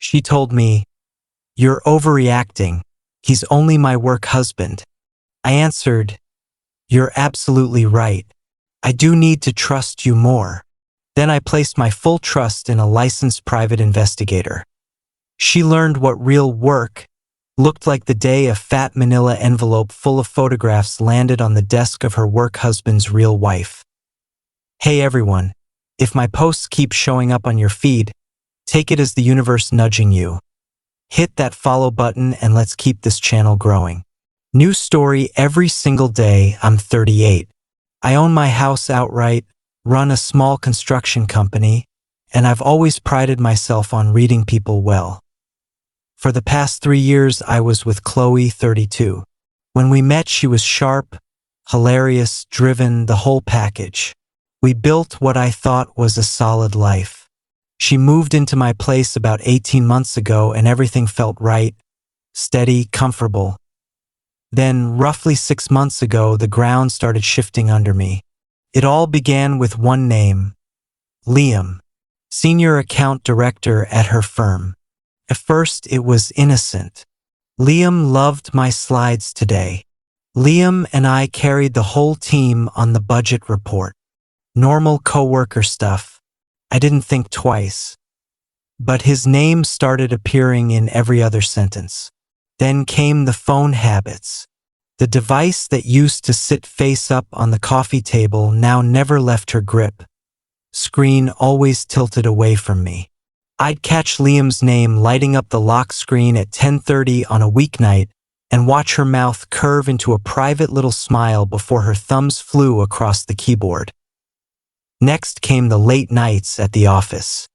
She told me, "You're overreacting. He's only my work husband." I answered, "You're absolutely right. I do need to trust you more." Then I placed my full trust in a licensed private investigator. She learned what real work looked like the day a fat manila envelope full of photographs landed on the desk of her work husband's real wife. Hey everyone, if my posts keep showing up on your feed, take it as the universe nudging you. Hit that follow button and let's keep this channel growing. New story every single day. I'm 38. I own my house outright, run a small construction company, and I've always prided myself on reading people well. For the past 3 years, I was with Chloe, 32. When we met, she was sharp, hilarious, driven, the whole package. We built what I thought was a solid life. She moved into my place about 18 months ago and everything felt right, steady, comfortable. Then, roughly 6 months ago, the ground started shifting under me. It all began with one name, Liam, senior account director at her firm. At first, it was innocent. Liam loved my slides today. Liam and I carried the whole team on the budget report. Normal coworker stuff. I didn't think twice. But his name started appearing in every other sentence. Then came the phone habits. The device that used to sit face up on the coffee table now never left her grip. Screen always tilted away from me. I'd catch Liam's name lighting up the lock screen at 10:30 on a weeknight and watch her mouth curve into a private little smile before her thumbs flew across the keyboard. Next came the late nights at the office.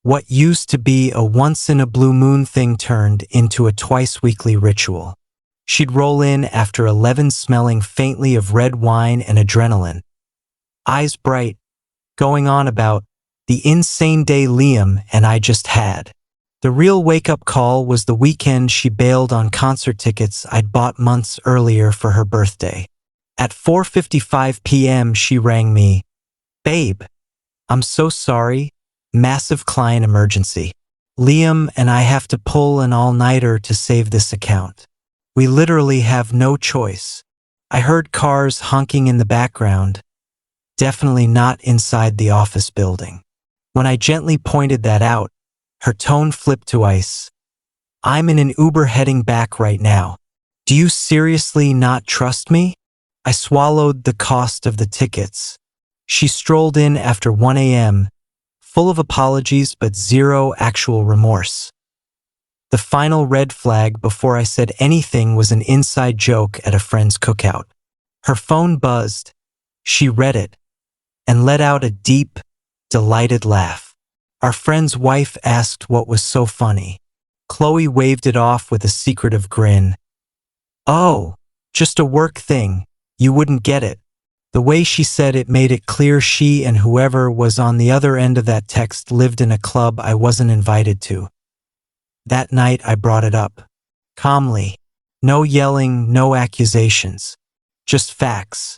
What used to be a once-in-a-blue-moon thing turned into a twice-weekly ritual. She'd roll in after 11 smelling faintly of red wine and adrenaline. Eyes bright, going on about the insane day Liam and I just had. The real wake-up call was the weekend she bailed on concert tickets I'd bought months earlier for her birthday. At 4:55 p.m. she rang me. "Babe, I'm so sorry. Massive client emergency. Liam and I have to pull an all-nighter to save this account. We literally have no choice." I heard cars honking in the background. Definitely not inside the office building. When I gently pointed that out, her tone flipped to ice. "I'm in an Uber heading back right now. Do you seriously not trust me?" I swallowed the cost of the tickets. She strolled in after 1 a.m., full of apologies but zero actual remorse. The final red flag before I said anything was an inside joke at a friend's cookout. Her phone buzzed. She read it and let out a deep, delighted laugh. Our friend's wife asked what was so funny. Chloe waved it off with a secretive grin. "Oh, just a work thing. You wouldn't get it." The way she said it made it clear she and whoever was on the other end of that text lived in a club I wasn't invited to. That night I brought it up. Calmly. No yelling, no accusations. Just facts.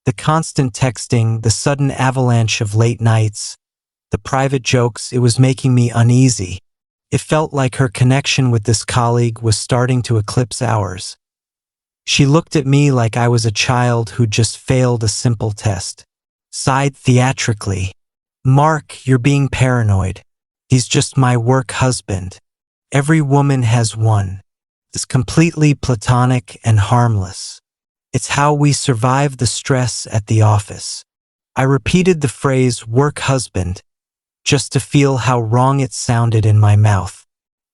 The constant texting, the sudden avalanche of late nights, the private jokes, it was making me uneasy. It felt like her connection with this colleague was starting to eclipse ours. She looked at me like I was a child who just failed a simple test. Sighed theatrically. "Mark, you're being paranoid. He's just my work husband. Every woman has one. It's completely platonic and harmless. It's how we survive the stress at the office." I repeated the phrase work husband just to feel how wrong it sounded in my mouth.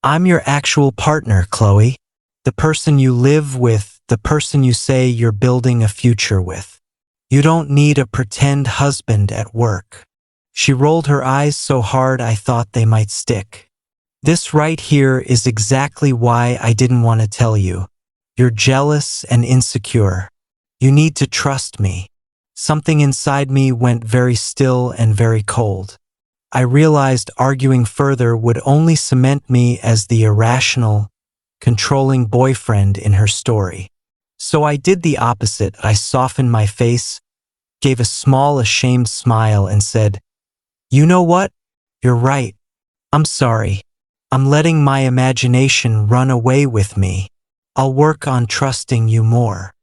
"I'm your actual partner, Chloe. The person you live with, the person you say you're building a future with. You don't need a pretend husband at work." She rolled her eyes so hard I thought they might stick. "This right here is exactly why I didn't want to tell you. You're jealous and insecure. You need to trust me." Something inside me went very still and very cold. I realized arguing further would only cement me as the irrational, controlling boyfriend in her story. So I did the opposite. I softened my face, gave a small ashamed smile and said, "You know what? You're right. I'm sorry. I'm letting my imagination run away with me. I'll work on trusting you more."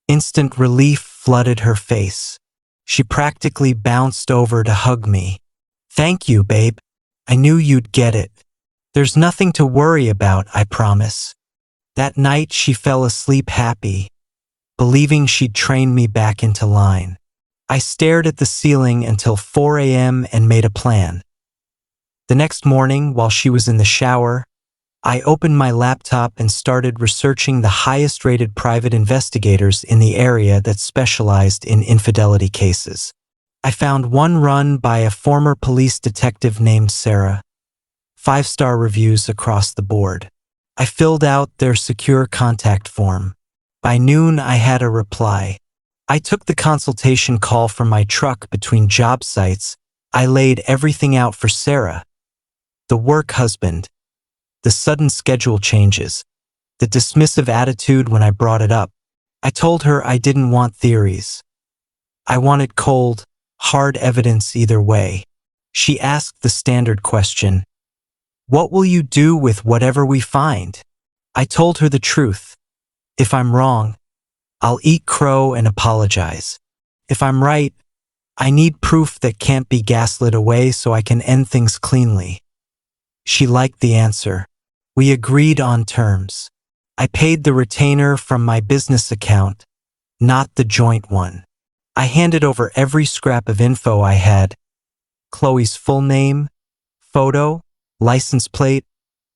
Instant relief flooded her face. She practically bounced over to hug me. "Thank you, babe. I knew you'd get it. There's nothing to worry about, I promise." That night she fell asleep happy, believing she'd trained me back into line. I stared at the ceiling until 4 a.m. and made a plan. The next morning, while she was in the shower, I opened my laptop and started researching the highest-rated private investigators in the area that specialized in infidelity cases. I found one run by a former police detective named Sarah. 5-star reviews across the board. I filled out their secure contact form. By noon, I had a reply. I took the consultation call from my truck between job sites. I laid everything out for Sarah. The work husband, the sudden schedule changes, the dismissive attitude when I brought it up. I told her I didn't want theories. I wanted cold, hard evidence either way. She asked the standard question, "What will you do with whatever we find?" I told her the truth. If I'm wrong, I'll eat crow and apologize. If I'm right, I need proof that can't be gaslit away so I can end things cleanly. She liked the answer. We agreed on terms. I paid the retainer from my business account, not the joint one. I handed over every scrap of info I had: Chloe's full name, photo, license plate,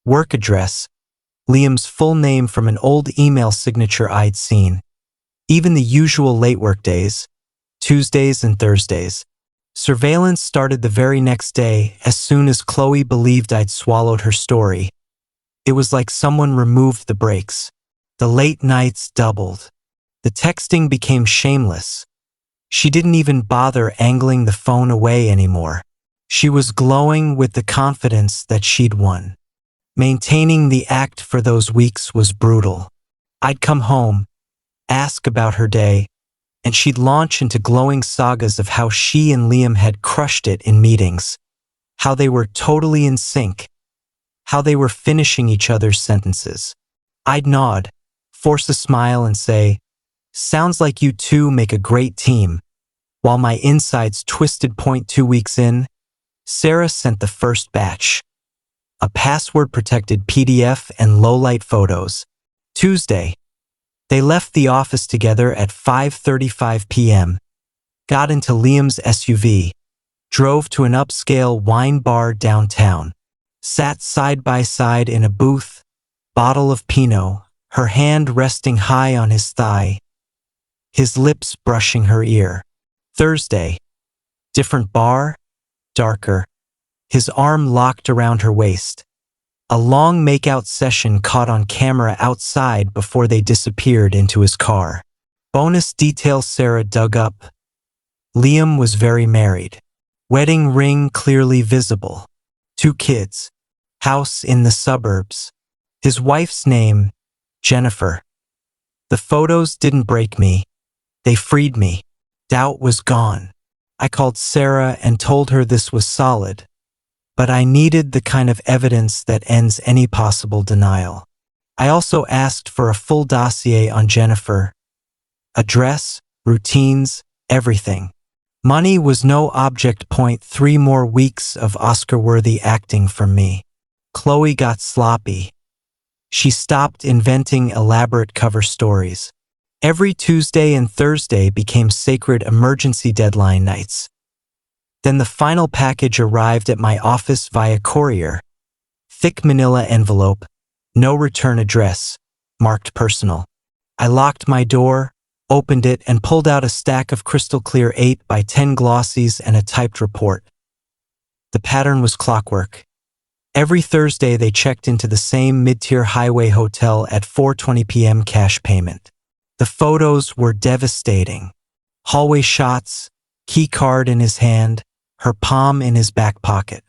work address, Liam's full name from an old email signature I'd seen, even the usual late work days, Tuesdays and Thursdays. Surveillance started the very next day as soon as Chloe believed I'd swallowed her story. It was like someone removed the brakes. The late nights doubled. The texting became shameless. She didn't even bother angling the phone away anymore. She was glowing with the confidence that she'd won. Maintaining the act for those weeks was brutal. I'd come home, ask about her day, and she'd launch into glowing sagas of how she and Liam had crushed it in meetings, how they were totally in sync, how they were finishing each other's sentences. I'd nod, force a smile and say, "Sounds like you two make a great team," while my insides twisted. 2 weeks in, Sarah sent the first batch. A password-protected PDF and low-light photos. Tuesday, they left the office together at 5:35 p.m., got into Liam's SUV, drove to an upscale wine bar downtown, sat side by side in a booth, bottle of Pinot, her hand resting high on his thigh, his lips brushing her ear. Thursday, different bar, darker, his arm locked around her waist. A long makeout session caught on camera outside before they disappeared into his car. Bonus detail Sarah dug up. Liam was very married. Wedding ring clearly visible. 2 kids. House in the suburbs. His wife's name, Jennifer. The photos didn't break me. They freed me. Doubt was gone. I called Sarah and told her this was solid. But I needed the kind of evidence that ends any possible denial. I also asked for a full dossier on Jennifer. Address, routines, everything. Money was no object. 3 more weeks of Oscar-worthy acting from me. Chloe got sloppy. She stopped inventing elaborate cover stories. Every Tuesday and Thursday became sacred emergency deadline nights. Then the final package arrived at my office via courier. Thick manila envelope, no return address, marked personal. I locked my door, opened it, and pulled out a stack of crystal clear 8 by 10 glossies and a typed report. The pattern was clockwork. Every Thursday they checked into the same mid-tier highway hotel at 4:20 p.m. cash payment. The photos were devastating. Hallway shots, key card in his hand, her palm in his back pocket.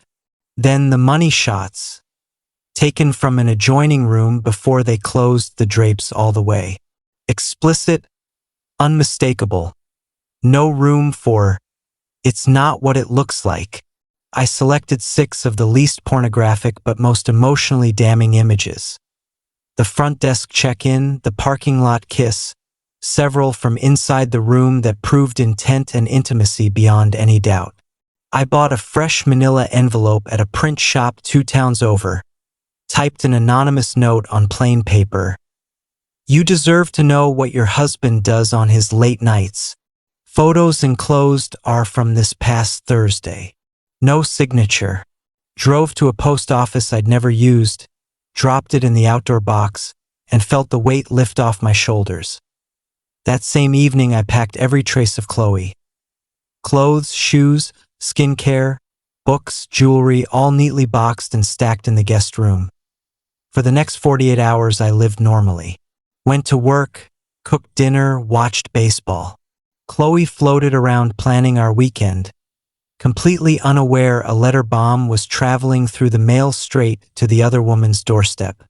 Then the money shots, taken from an adjoining room before they closed the drapes all the way. Explicit, unmistakable. No room for, "It's not what it looks like." I selected 6 of the least pornographic but most emotionally damning images. The front desk check-in, the parking lot kiss, several from inside the room that proved intent and intimacy beyond any doubt. I bought a fresh manila envelope at a print shop 2 towns over, typed an anonymous note on plain paper. You deserve to know what your husband does on his late nights. Photos enclosed are from this past Thursday. No signature. Drove to a post office I'd never used, dropped it in the outdoor box, and felt the weight lift off my shoulders. That same evening I packed every trace of Chloe. Clothes, shoes, skincare, books, jewelry, all neatly boxed and stacked in the guest room. For the next 48 hours I lived normally. Went to work, cooked dinner, watched baseball. Chloe floated around planning our weekend, completely unaware a letter bomb was traveling through the mail straight to the other woman's doorstep.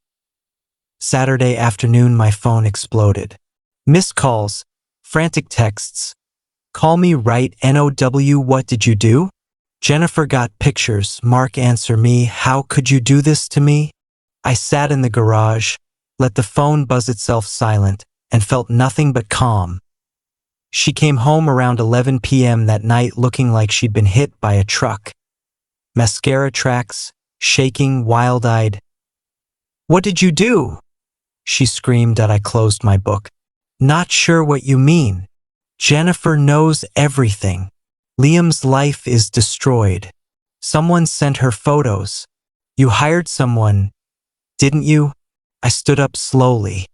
Saturday afternoon my phone exploded. Missed calls, frantic texts. Call me right NOW, what did you do? Jennifer got pictures, Mark answer me, how could you do this to me? I sat in the garage, let the phone buzz itself silent, and felt nothing but calm. She came home around 11 p.m. that night looking like she'd been hit by a truck. Mascara tracks, shaking, wild-eyed. What did you do? She screamed as I closed my book. Not sure what you mean. Jennifer knows everything. Liam's life is destroyed. Someone sent her photos. You hired someone, didn't you? I stood up slowly.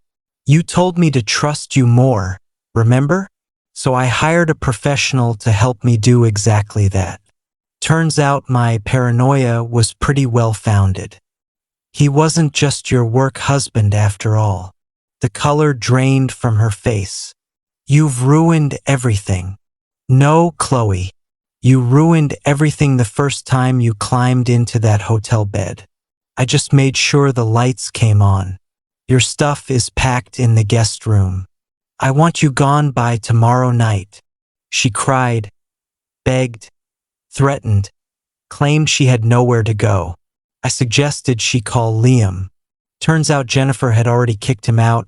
You told me to trust you more, remember? So I hired a professional to help me do exactly that. Turns out my paranoia was pretty well founded. He wasn't just your work husband after all. The color drained from her face. You've ruined everything. No, Chloe. You ruined everything the first time you climbed into that hotel bed. I just made sure the lights came on. Your stuff is packed in the guest room. I want you gone by tomorrow night. She cried, begged, threatened, claimed she had nowhere to go. I suggested she call Liam. Turns out Jennifer had already kicked him out,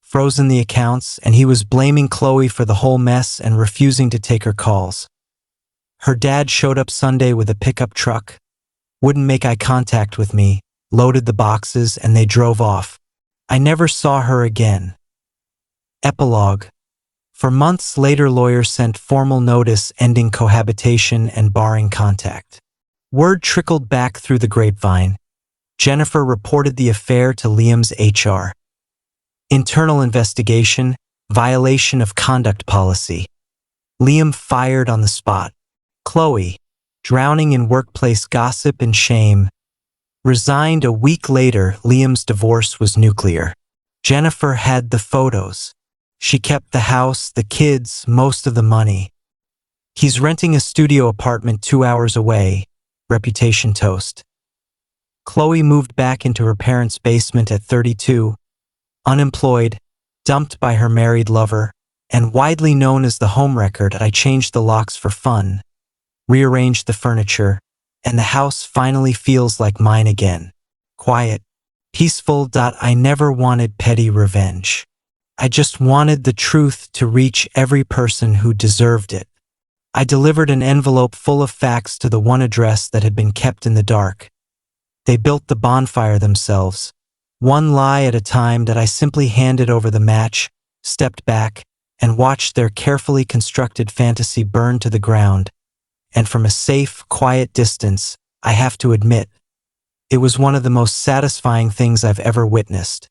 frozen the accounts, and he was blaming Chloe for the whole mess and refusing to take her calls. Her dad showed up Sunday with a pickup truck, wouldn't make eye contact with me, loaded the boxes, and they drove off. I never saw her again. Epilogue. For months later, lawyers sent formal notice ending cohabitation and barring contact. Word trickled back through the grapevine. Jennifer reported the affair to Liam's HR. Internal investigation, violation of conduct policy. Liam fired on the spot. Chloe, drowning in workplace gossip and shame, resigned a week later. Liam's divorce was nuclear. Jennifer had the photos. She kept the house, the kids, most of the money. He's renting a studio apartment 2 hours away. Reputation toast. Chloe moved back into her parents' basement at 32, unemployed, dumped by her married lover, and widely known as the homewrecker. I changed the locks for fun, rearranged the furniture, and the house finally feels like mine again. Quiet, peaceful. I never wanted petty revenge. I just wanted the truth to reach every person who deserved it. I delivered an envelope full of facts to the one address that had been kept in the dark. They built the bonfire themselves, one lie at a time. That I simply handed over the match, stepped back, and watched their carefully constructed fantasy burn to the ground. And from a safe, quiet distance, I have to admit, it was one of the most satisfying things I've ever witnessed.